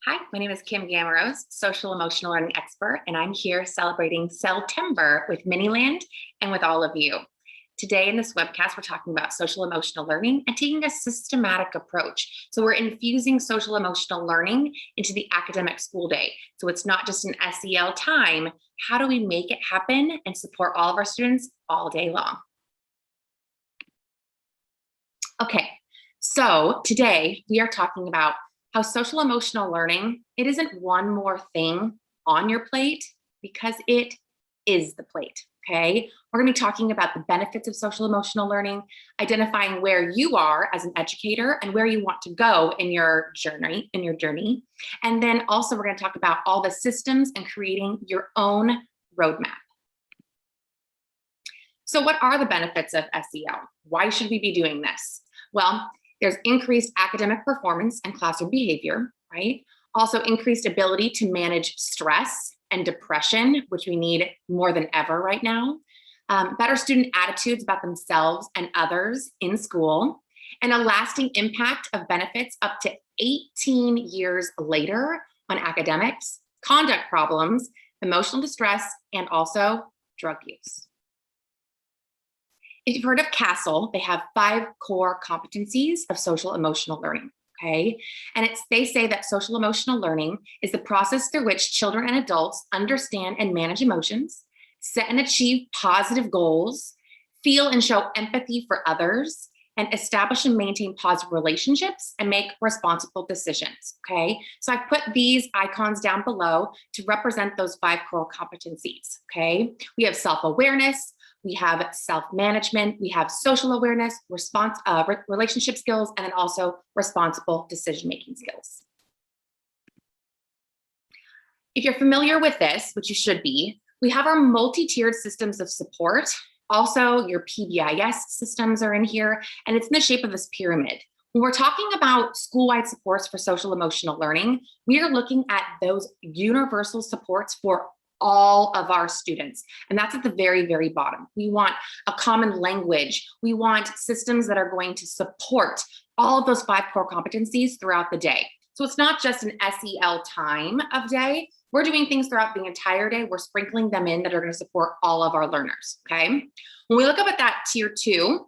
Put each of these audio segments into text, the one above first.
Hi, my name is Kim Gameroz, social emotional learning expert, and I'm here celebrating SELtember with Miniland and with all of you. Today in this webcast, we're talking about social emotional learning and taking a systematic approach. So we're infusing social emotional learning into the academic school day. So it's not just an SEL time. How do we make it happen and support all of our students all day long? Okay, so today we are talking about how social emotional learning, it isn't one more thing on your plate because it is the plate, okay? We're gonna be talking about the benefits of social emotional learning, identifying where you are as an educator and where you want to go in your journey, And then also we're gonna talk about all the systems and creating your own roadmap. So what are the benefits of SEL? Why should we be doing this? Well, there's increased academic performance and classroom behavior, right? Also increased ability to manage stress and depression, which we need more than ever right now. Better student attitudes about themselves and others in school, and a lasting impact of benefits up to 18 years later on academics, conduct problems, emotional distress, and also drug use. If you've heard of CASEL, they have 5 core competencies of social emotional learning, okay? And they say that social emotional learning is the process through which children and adults understand and manage emotions, set and achieve positive goals, feel and show empathy for others, and establish and maintain positive relationships and make responsible decisions, okay? So I've put these icons down below to represent those 5 core competencies, okay? We have self-awareness, we have self-management, we have social awareness, relationship skills, and then also responsible decision-making skills. If you're familiar with this, which you should be, we have our multi-tiered systems of support. Also, your PBIS systems are in here, and it's in the shape of this pyramid. When we're talking about school-wide supports for social emotional learning, we are looking at those universal supports for all of our students. And that's at the very, very bottom. We want a common language. We want systems that are going to support all of those 5 core competencies throughout the day. So it's not just an SEL time of day. We're doing things throughout the entire day. We're sprinkling them in that are going to support all of our learners, okay? When we look up at that tier 2,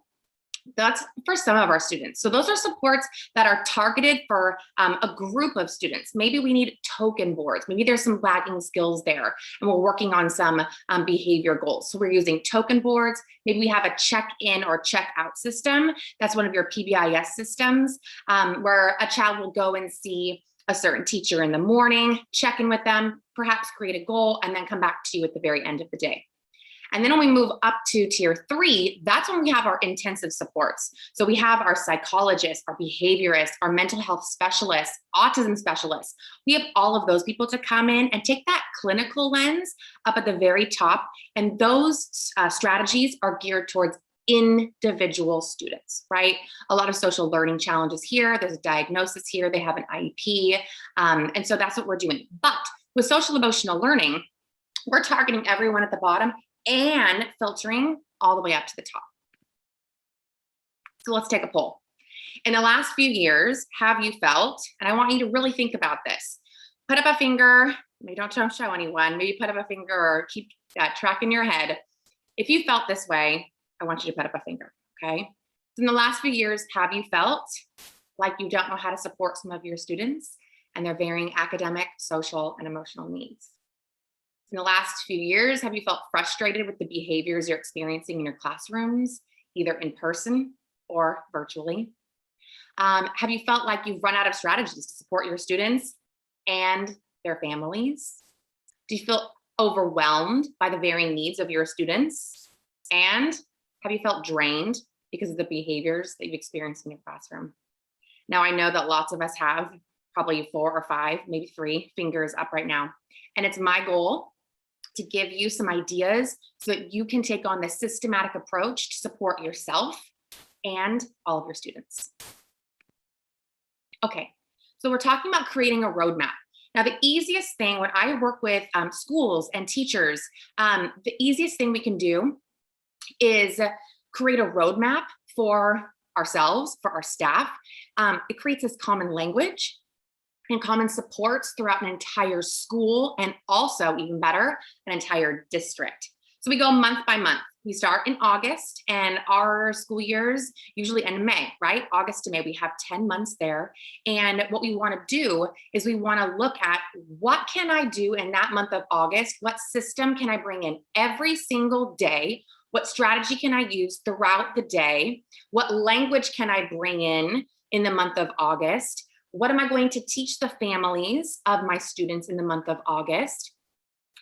that's for some of our students. So those are supports that are targeted for a group of students. Maybe we need token boards. Maybe there's some lagging skills there and we're working on some behavior goals. So we're using token boards. Maybe we have a check-in or check-out system. That's one of your PBIS systems where a child will go and see a certain teacher in the morning, check in with them, perhaps create a goal, and then come back to you at the very end of the day. And then when we move up to tier 3, that's when we have our intensive supports. So we have our psychologists, our behaviorists, our mental health specialists, autism specialists. We have all of those people to come in and take that clinical lens up at the very top. And those strategies are geared towards individual students, right? A lot of social learning challenges here. There's a diagnosis here. They have an IEP. And so that's what we're doing. But with social emotional learning, we're targeting everyone at the bottom and filtering all the way up to the top. So let's take a poll. In the last few years, have you felt, and I want you to really think about this, put up a finger, maybe don't show anyone, maybe put up a finger or keep that track in your head. If you felt this way, I want you to put up a finger, okay? So in the last few years, have you felt like you don't know how to support some of your students and their varying academic, social, and emotional needs? In the last few years, have you felt frustrated with the behaviors you're experiencing in your classrooms, either in person or virtually? Have you felt like you've run out of strategies to support your students and their families? Do you feel overwhelmed by the varying needs of your students? And have you felt drained because of the behaviors that you've experienced in your classroom? Now, I know that lots of us have probably 4 or 5, maybe 3 fingers up right now. And it's my goal to give you some ideas so that you can take on this systematic approach to support yourself and all of your students. Okay, so we're talking about creating a roadmap. Now, the easiest thing when I work with schools and teachers, the easiest thing we can do is create a roadmap for ourselves, for our staff. It creates this common language. and common supports throughout an entire school, and also, even better, an entire district. So we go month by month. We start in August, and our school years usually end in May, right? August to May, we have 10 months there. And what we want to do is we want to look at, what can I do in that month of August? What system can I bring in every single day? What strategy can I use throughout the day? What language can I bring in the month of August? What am I going to teach the families of my students in the month of August?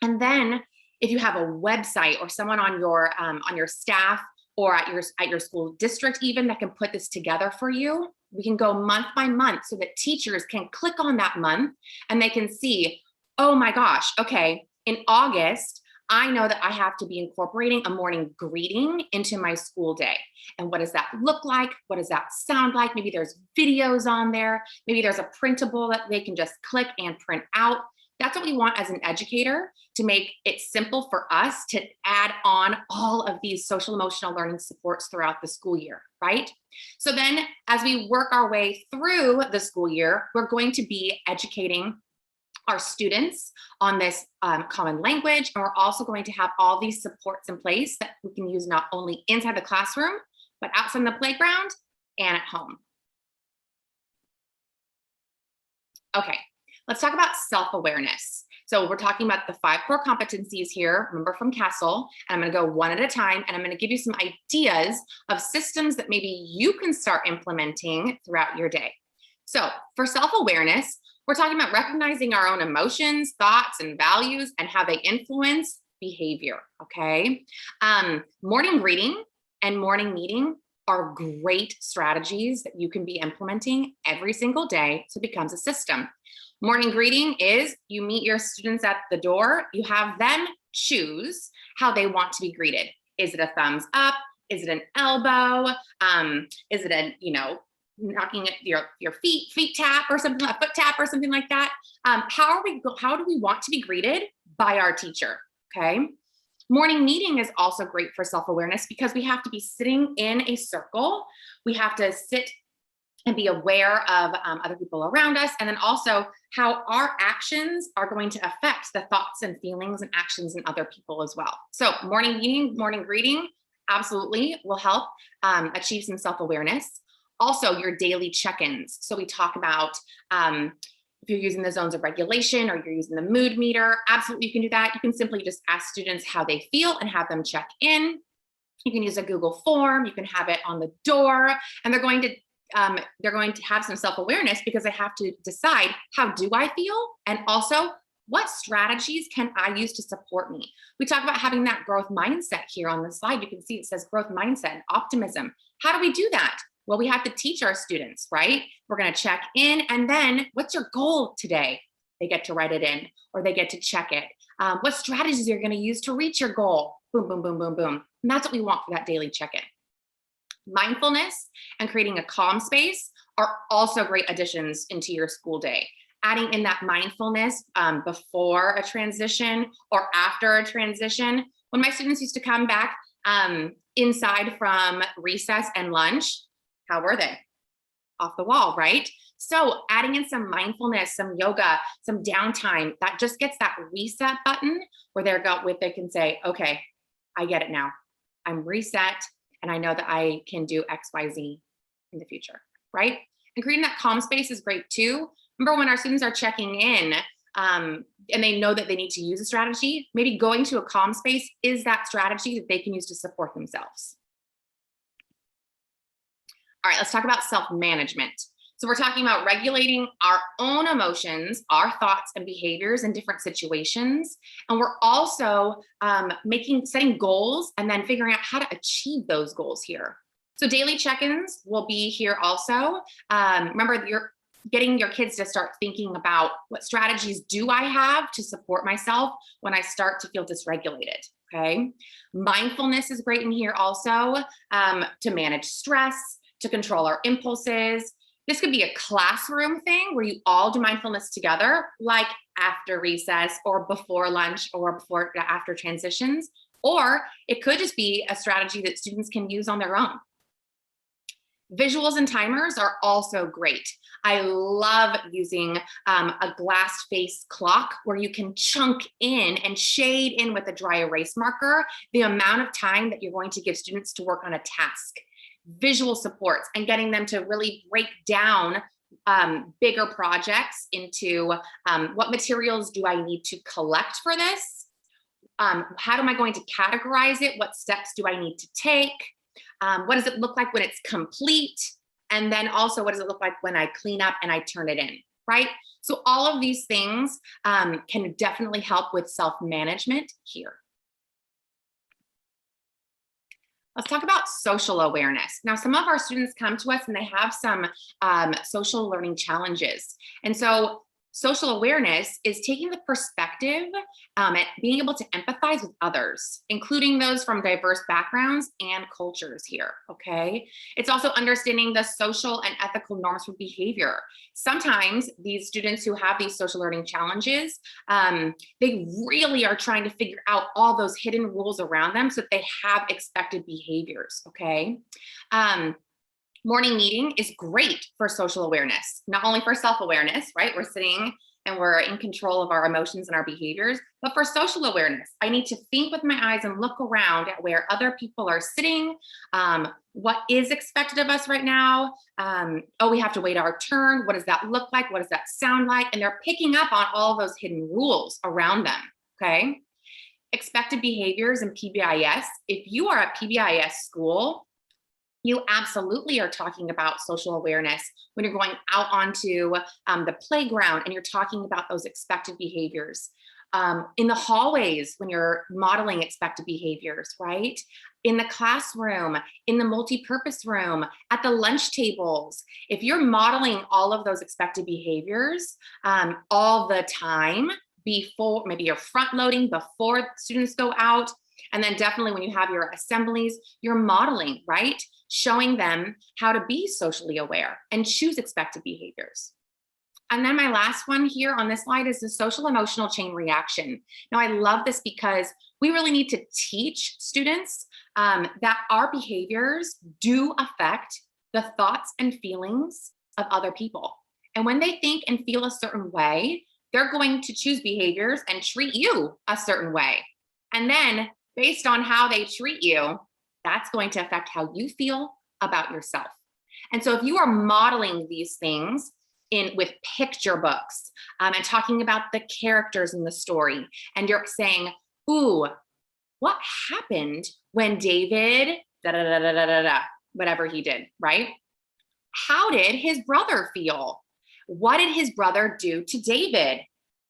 And then if you have a website or someone on your staff or at your school district even that can put this together for you, we can go month by month so that teachers can click on that month and they can see, oh my gosh, okay, in August, I know that I have to be incorporating a morning greeting into my school day. And what does that look like? What does that sound like? Maybe there's videos on there. Maybe there's a printable that they can just click and print out. That's what we want as an educator, to make it simple for us to add on all of these social emotional learning supports throughout the school year, right? So then as we work our way through the school year, we're going to be educating our students on this common language. And we're also going to have all these supports in place that we can use not only inside the classroom, but outside the playground and at home. Okay, let's talk about self-awareness. So we're talking about the 5 core competencies here, remember from Castle, and I'm gonna go one at a time, and I'm gonna give you some ideas of systems that maybe you can start implementing throughout your day. So for self-awareness, we're talking about recognizing our own emotions, thoughts, and values, and how they influence behavior, okay? Morning greeting and morning meeting are great strategies that you can be implementing every single day so it becomes a system. Morning greeting is you meet your students at the door, you have them choose how they want to be greeted. Is it a thumbs up? Is it an elbow? Is it a, knocking at your feet tap or something, a foot tap or something like that? How do we want to be greeted by our teacher? Okay. Morning meeting is also great for self-awareness because we have to be sitting in a circle. We have to sit and be aware of other people around us, and then also how our actions are going to affect the thoughts and feelings and actions in other people as well. So morning meeting, morning greeting absolutely will help achieve some self-awareness. Also, your daily check-ins. So we talk about if you're using the zones of regulation or you're using the mood meter, absolutely you can do that. You can simply just ask students how they feel and have them check in. You can use a Google form. You can have it on the door, and they're going to have some self-awareness because they have to decide, how do I feel? And also, what strategies can I use to support me? We talk about having that growth mindset here on the slide. You can see it says growth mindset and optimism. How do we do that? Well, we have to teach our students, right? We're going to check in, and then what's your goal today? They get to write it in, or they get to check it. What strategies are you going to use to reach your goal? Boom, boom, boom, boom, boom. And that's what we want for that daily check-in. Mindfulness and creating a calm space are also great additions into your school day. Adding in that mindfulness before a transition or after a transition. When my students used to come back inside from recess and lunch, how were they? Off the wall, right? So adding in some mindfulness, some yoga, some downtime, that just gets that reset button where they can say, okay, I get it now. I'm reset, and I know that I can do X, Y, Z in the future, right? And creating that calm space is great too. Remember when our students are checking in and they know that they need to use a strategy, maybe going to a calm space is that strategy that they can use to support themselves. All right, let's talk about self-management. So we're talking about regulating our own emotions, our thoughts and behaviors in different situations. And we're also setting goals and then figuring out how to achieve those goals here. So daily check-ins will be here also. Remember, you're getting your kids to start thinking about, what strategies do I have to support myself when I start to feel dysregulated, okay? Mindfulness is great in here also, to manage stress, to control our impulses. This could be a classroom thing where you all do mindfulness together, like after recess or before lunch or after transitions, or it could just be a strategy that students can use on their own. Visuals and timers are also great. I love using a glass face clock where you can chunk in and shade in with a dry erase marker the amount of time that you're going to give students to work on a task. Visual supports and getting them to really break down bigger projects into what materials do I need to collect for this? How am I going to categorize it? What steps do I need to take? What does it look like when it's complete? And then also, what does it look like when I clean up and I turn it in, right? So all of these things can definitely help with self-management here. Let's talk about social awareness. Now, some of our students come to us and they have some social learning challenges. And so social awareness is taking the perspective and being able to empathize with others, including those from diverse backgrounds and cultures here, okay? It's also understanding the social and ethical norms for behavior. Sometimes these students who have these social learning challenges, they really are trying to figure out all those hidden rules around them so that they have expected behaviors, okay? Morning meeting is great for social awareness, not only for self-awareness, right? We're sitting and we're in control of our emotions and our behaviors, but for social awareness, I need to think with my eyes and look around at where other people are sitting, what is expected of us right now. Oh, we have to wait our turn. What does that look like? What does that sound like? And they're picking up on all those hidden rules around them, okay? Expected behaviors and PBIS. If you are at PBIS school, you absolutely are talking about social awareness when you're going out onto the playground and you're talking about those expected behaviors. In the hallways when you're modeling expected behaviors, right? In the classroom, in the multi-purpose room, at the lunch tables. If you're modeling all of those expected behaviors all the time, before, maybe you're front loading before students go out, and then definitely when you have your assemblies, you're modeling, right? Showing them how to be socially aware and choose expected behaviors. And then my last one here on this slide is the social emotional chain reaction. Now I love this because we really need to teach students that our behaviors do affect the thoughts and feelings of other people. And when they think and feel a certain way, they're going to choose behaviors and treat you a certain way. And then based on how they treat you, that's going to affect how you feel about yourself. And so if you are modeling these things with picture books and talking about the characters in the story, and you're saying, ooh, what happened when David, whatever he did, right? How did his brother feel? What did his brother do to David?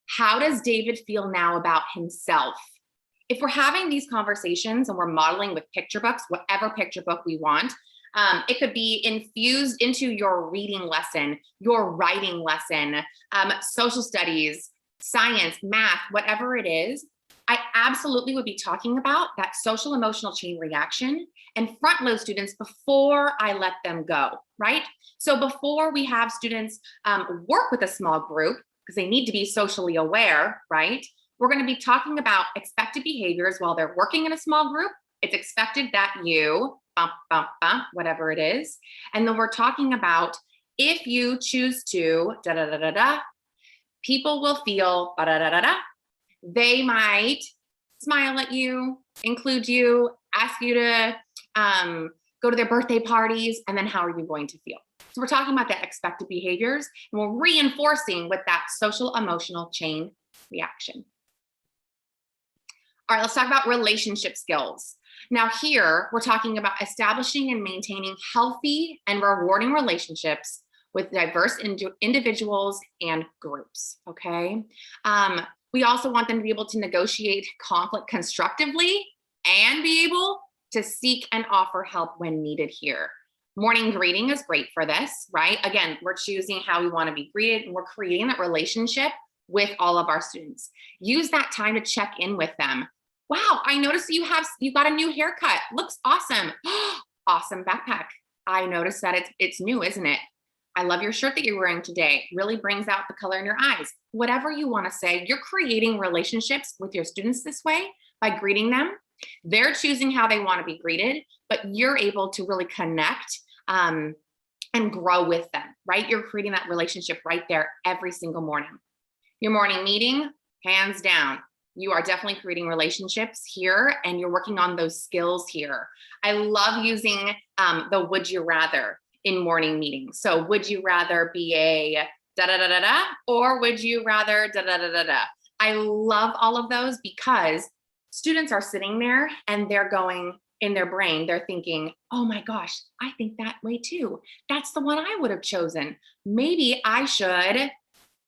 How does David feel now about himself? If we're having these conversations and we're modeling with picture books, whatever picture book we want, it could be infused into your reading lesson, your writing lesson, social studies, science, math, whatever it is, I absolutely would be talking about that social emotional chain reaction and front load students before I let them go, right? So before we have students work with a small group, because they need to be socially aware, right? We're going to be talking about expected behaviors while they're working in a small group. It's expected that you, whatever it is. And then we're talking about if you choose to, people will feel, they might smile at you, include you, ask you to go to their birthday parties, and then how are you going to feel? So we're talking about the expected behaviors, and we're reinforcing with that social emotional chain reaction. All right, let's talk about relationship skills. Now here, we're talking about establishing and maintaining healthy and rewarding relationships with diverse individuals and groups, okay? We also want them to be able to negotiate conflict constructively and be able to seek and offer help when needed here. Morning greeting is great for this, right? Again, we're choosing how we want to be greeted, and we're creating that relationship with all of our students. Use that time to check in with them. Wow, I noticed you got a new haircut. Looks awesome. Awesome backpack. I noticed that it's new, isn't it? I love your shirt that you're wearing today. Really brings out the color in your eyes. Whatever you want to say, you're creating relationships with your students this way by greeting them. They're choosing how they want to be greeted, but you're able to really connect and grow with them, right? You're creating that relationship right there every single morning. Your morning meeting, hands down, you are definitely creating relationships here and you're working on those skills here. I love using the would you rather in morning meetings. So would you rather be a da da da da da, or would you rather da da da da da? I love all of those because students are sitting there and they're going in their brain, they're thinking, oh my gosh, I think that way too. That's the one I would have chosen. Maybe I should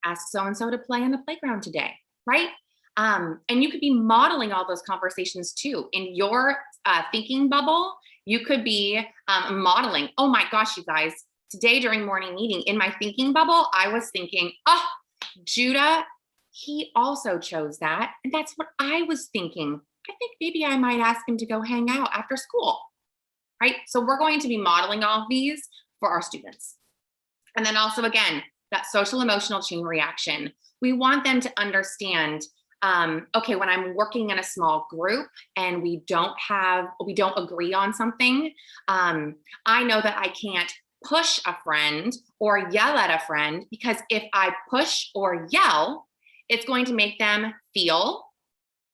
ask so-and-so to play on the playground today, right? And you could be modeling all those conversations too. In your thinking bubble, you could be modeling, oh my gosh, you guys, today during morning meeting, in my thinking bubble, I was thinking, oh, Judah, he also chose that. And that's what I was thinking. I think maybe I might ask him to go hang out after school, right? So we're going to be modeling all of these for our students. And then also, again, that social emotional chain reaction. We want them to understand, okay, when I'm working in a small group and we don't agree on something, I know that I can't push a friend or yell at a friend, because if I push or yell, it's going to make them feel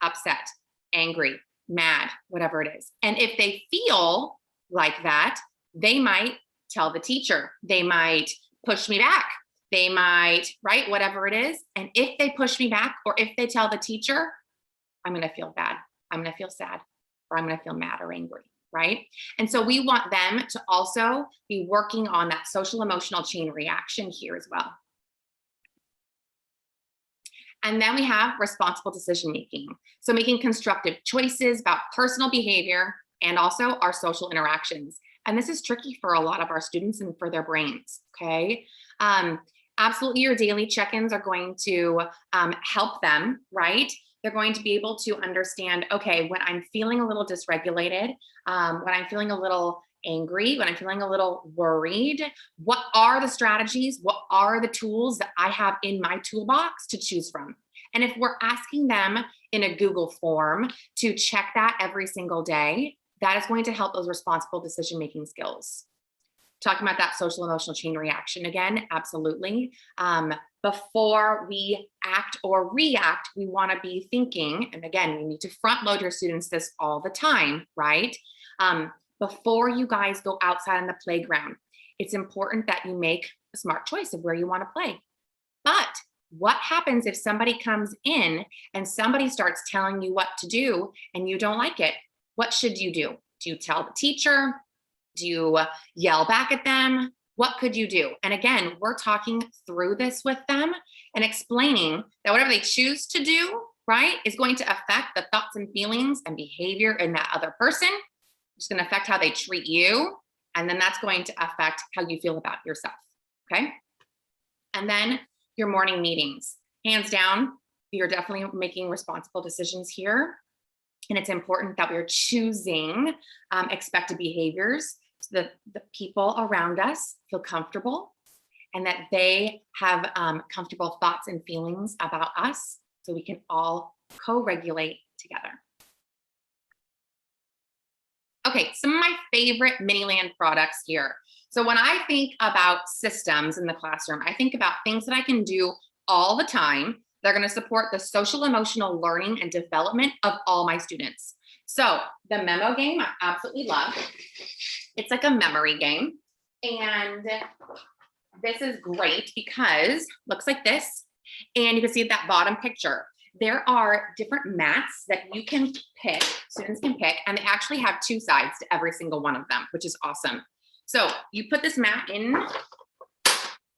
upset, angry, mad, whatever it is. And if they feel like that, they might tell the teacher, they might push me back, they might, right, whatever it is. And if they push me back or if they tell the teacher, I'm going to feel bad, I'm going to feel sad, or I'm going to feel mad or angry, right? And so we want them to also be working on that social emotional chain reaction here as well. And then we have responsible decision-making. So making constructive choices about personal behavior and also our social interactions. And this is tricky for a lot of our students and for their brains, okay? Absolutely, your daily check-ins are going to help them, right? They're going to be able to understand, okay, when I'm feeling a little dysregulated, when I'm feeling a little angry, when I'm feeling a little worried, what are the strategies, what are the tools that I have in my toolbox to choose from? And if we're asking them in a Google form to check that every single day, that is going to help those responsible decision-making skills. Talking about that social emotional chain reaction again, absolutely. Before we act or react, we want to be thinking, and again, you need to front load your students this all the time, right? Before you guys go outside on the playground, it's important that you make a smart choice of where you want to play. But what happens if somebody comes in and somebody starts telling you what to do and you don't like it? What should you do? Do you tell the teacher? Do you yell back at them? What could you do? And again, we're talking through this with them and explaining that whatever they choose to do, right, is going to affect the thoughts and feelings and behavior in that other person. It's going to affect how they treat you. And then that's going to affect how you feel about yourself. Okay. And then your morning meetings, hands down, you're definitely making responsible decisions here. And it's important that we're choosing expected behaviors so that the people around us feel comfortable and that they have comfortable thoughts and feelings about us so we can all co-regulate together. Okay, some of my favorite Miniland products here. So when I think about systems in the classroom, I think about things that I can do all the time. They're going to support the social emotional learning and development of all my students. So the Memo Game, I absolutely love. It's like a memory game. And this is great because it looks like this. And you can see that bottom picture. There are different mats that you can pick, students can pick, and they actually have two sides to every single one of them, which is awesome. So you put this mat in,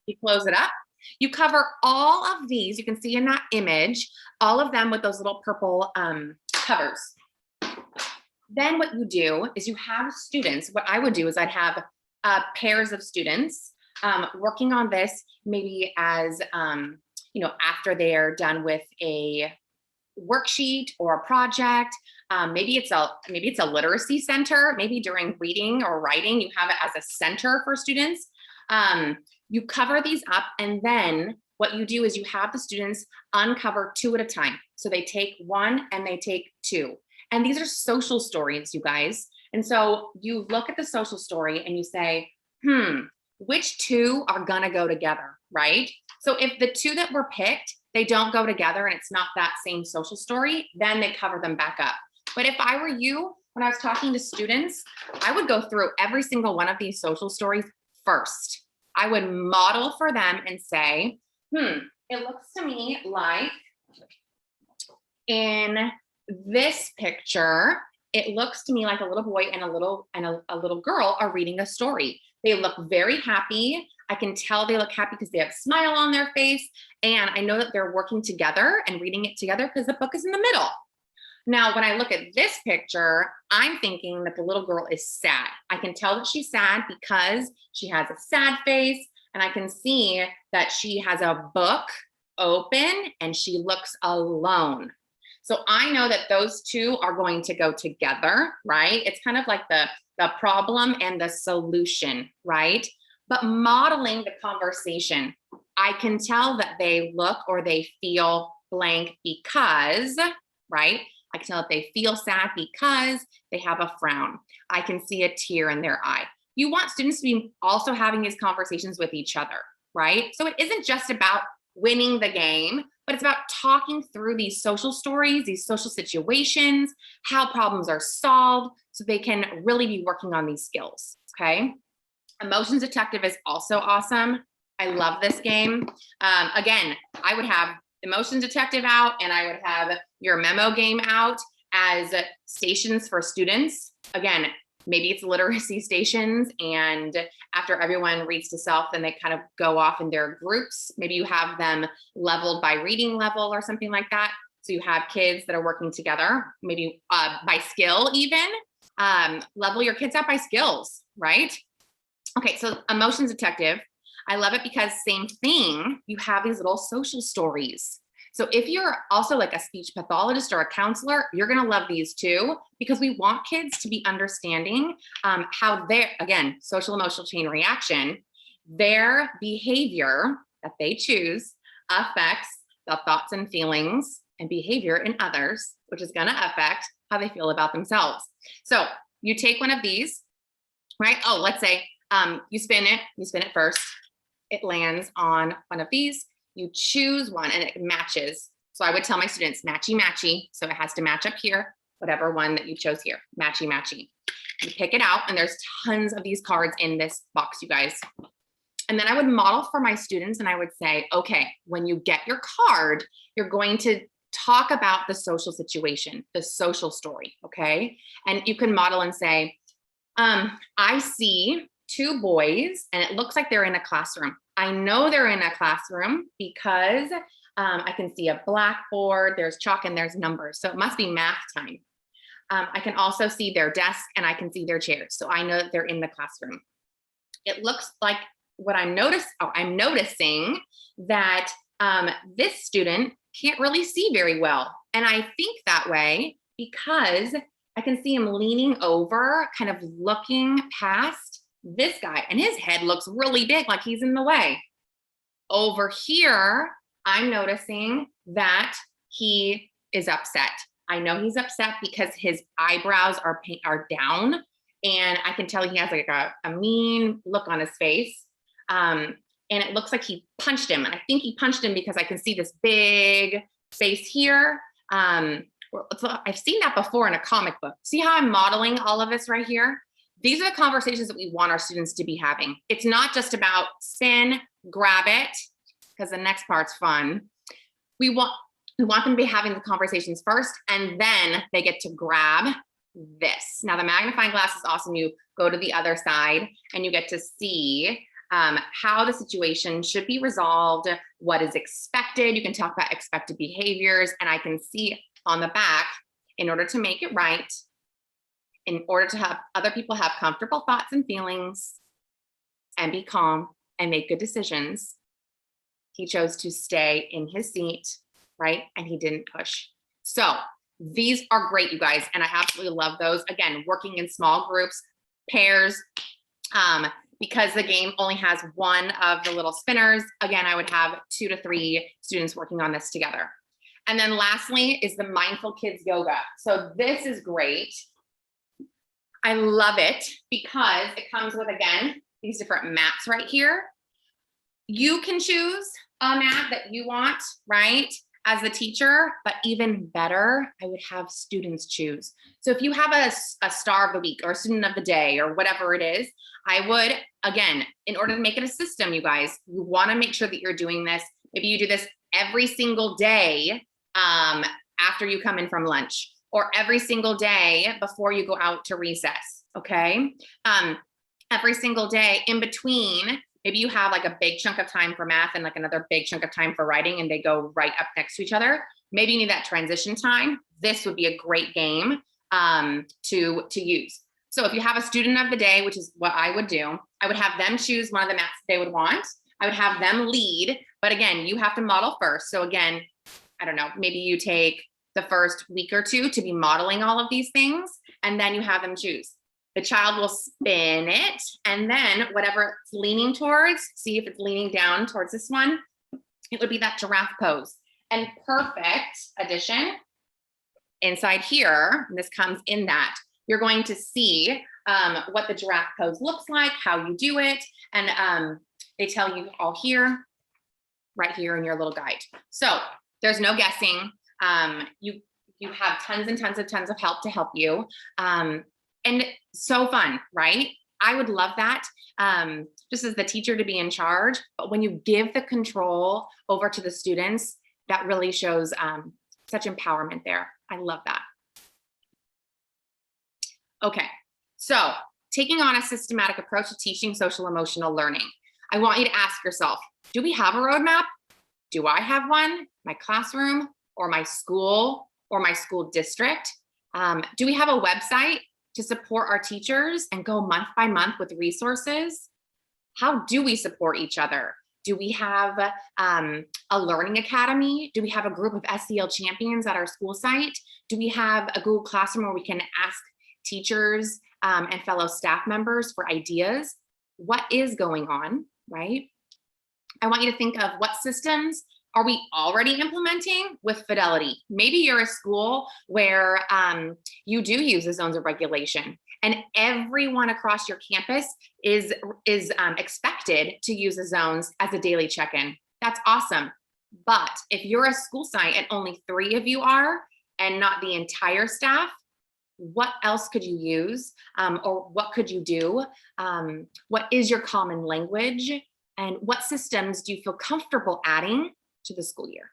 you close it up, you cover all of these, you can see in that image, all of them with those little purple covers. Then what you do is you have students, what I would do is I'd have pairs of students working on this maybe as, you know, after they're done with a worksheet or a project. Maybe it's a literacy center. Maybe during reading or writing, you have it as a center for students. You cover these up, and then what you do is you have the students uncover two at a time. So they take one and they take two. And these are social stories, you guys. And so you look at the social story and you say, which two are gonna go together, right? So if the two that were picked, they don't go together and it's not that same social story, then they cover them back up. But if I were you, when I was talking to students, I would go through every single one of these social stories first. I would model for them and say, it looks to me like in this picture, it looks to me like a little boy and a little girl are reading a story. They look very happy. I can tell they look happy because they have a smile on their face. And I know that they're working together and reading it together because the book is in the middle. Now, when I look at this picture, I'm thinking that the little girl is sad. I can tell that she's sad because she has a sad face, and I can see that she has a book open and she looks alone. So I know that those two are going to go together, right? It's kind of like the problem and the solution, right? But modeling the conversation, I can tell that they look or they feel blank because, right? I can tell that they feel sad because they have a frown. I can see a tear in their eye. You want students to be also having these conversations with each other, right? So it isn't just about winning the game, but it's about talking through these social stories, these social situations, how problems are solved, so they can really be working on these skills, okay? Emotions Detective is also awesome. I love this game. Again, I would have Emotions Detective out and I would have your Memo Game out as stations for students. Again, maybe it's literacy stations, and after everyone reads to self, then they kind of go off in their groups. Maybe you have them leveled by reading level or something like that. So you have kids that are working together, maybe by skill even. Level your kids out by skills, right? Okay, so Emotions Detective, I love it because same thing, you have these little social stories. So if you're also like a speech pathologist or a counselor, you're gonna love these too, because we want kids to be understanding how their, again, social emotional chain reaction, their behavior that they choose affects the thoughts and feelings and behavior in others, which is gonna affect how they feel about themselves. So you take one of these, right? Oh, let's say you spin it first. It lands on one of these. You choose one and it matches. So I would tell my students, matchy, matchy. So it has to match up here, whatever one that you chose here, matchy, matchy. You pick it out and there's tons of these cards in this box, you guys. And then I would model for my students and I would say, okay, when you get your card, you're going to talk about the social situation, the social story, okay? And you can model and say, I see two boys and it looks like they're in a classroom. I know they're in a classroom because I can see a blackboard, there's chalk and there's numbers. So it must be math time. I can also see their desk and I can see their chairs. So I know that they're in the classroom. It looks like what I'm noticing that this student can't really see very well. And I think that way because I can see him leaning over, kind of looking past this guy, and his head looks really big, like he's in the way. Over here, I'm noticing that he is upset. I know he's upset because his eyebrows are down, and I can tell he has like a mean look on his face. And it looks like he punched him, and I think he punched him because I can see this big face here. I've seen that before in a comic book. See how I'm modeling all of this right here? These are the conversations that we want our students to be having. It's not just about spin, grab it, because the next part's fun. We want them to be having the conversations first, and then they get to grab this. Now the magnifying glass is awesome. You go to the other side and you get to see how the situation should be resolved, what is expected. You can talk about expected behaviors, and I can see on the back, in order to make it right, in order to have other people have comfortable thoughts and feelings and be calm and make good decisions, he chose to stay in his seat, right? And he didn't push. So these are great, you guys, and I absolutely love those. Again, working in small groups, pairs, because the game only has one of the little spinners. Again, I would have 2 to 3 students working on this together. And then lastly is the Mindful Kids Yoga. So this is great. I love it because it comes with, again, these different mats right here. You can choose a mat that you want, right, as the teacher, but even better, I would have students choose. So if you have a star of the week or a student of the day or whatever it is, I would, again, in order to make it a system, you guys, you want to make sure that you're doing this. Maybe you do this every single day after you come in from lunch, or every single day before you go out to recess, okay? Every single day in between. Maybe you have like a big chunk of time for math and like another big chunk of time for writing, and they go right up next to each other. Maybe you need that transition time. This would be a great game to use. So if you have a student of the day, which is what I would do, I would have them choose one of the mats they would want. I would have them lead, but again, you have to model first. So again, I don't know, maybe you take the first week or two to be modeling all of these things, and then you have them choose. The child will spin it, and then whatever it's leaning towards, see if it's leaning down towards this one, it would be that giraffe pose. And perfect addition inside here, and this comes in that, you're going to see what the giraffe pose looks like, how you do it, and they tell you all here, right here in your little guide. So there's no guessing. You have tons and tons of help to help you. And so fun, right? I would love that, just as the teacher, to be in charge. But when you give the control over to the students, that really shows such empowerment there. I love that. Okay, so taking on a systematic approach to teaching social emotional learning. I want you to ask yourself, do we have a roadmap? Do I have one? My classroom or my school or my school district? Do we have a website to support our teachers and go month by month with resources? How do we support each other? Do we have a learning academy? Do we have a group of SEL champions at our school site? Do we have a Google Classroom where we can ask teachers and fellow staff members for ideas? What is going on, right? I want you to think of what systems are we already implementing with fidelity. Maybe you're a school where you do use the zones of regulation, and everyone across your campus is expected to use the zones as a daily check-in. That's awesome. But if you're a school site and only 3 of you are, and not the entire staff, what else could you use? Or what could you do? What is your common language? And what systems do you feel comfortable adding to the school year?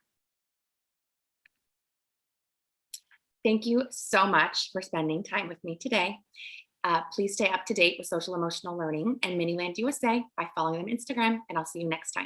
Thank you so much for spending time with me today. Please stay up to date with social emotional learning and Miniland USA by following them on Instagram, and I'll see you next time.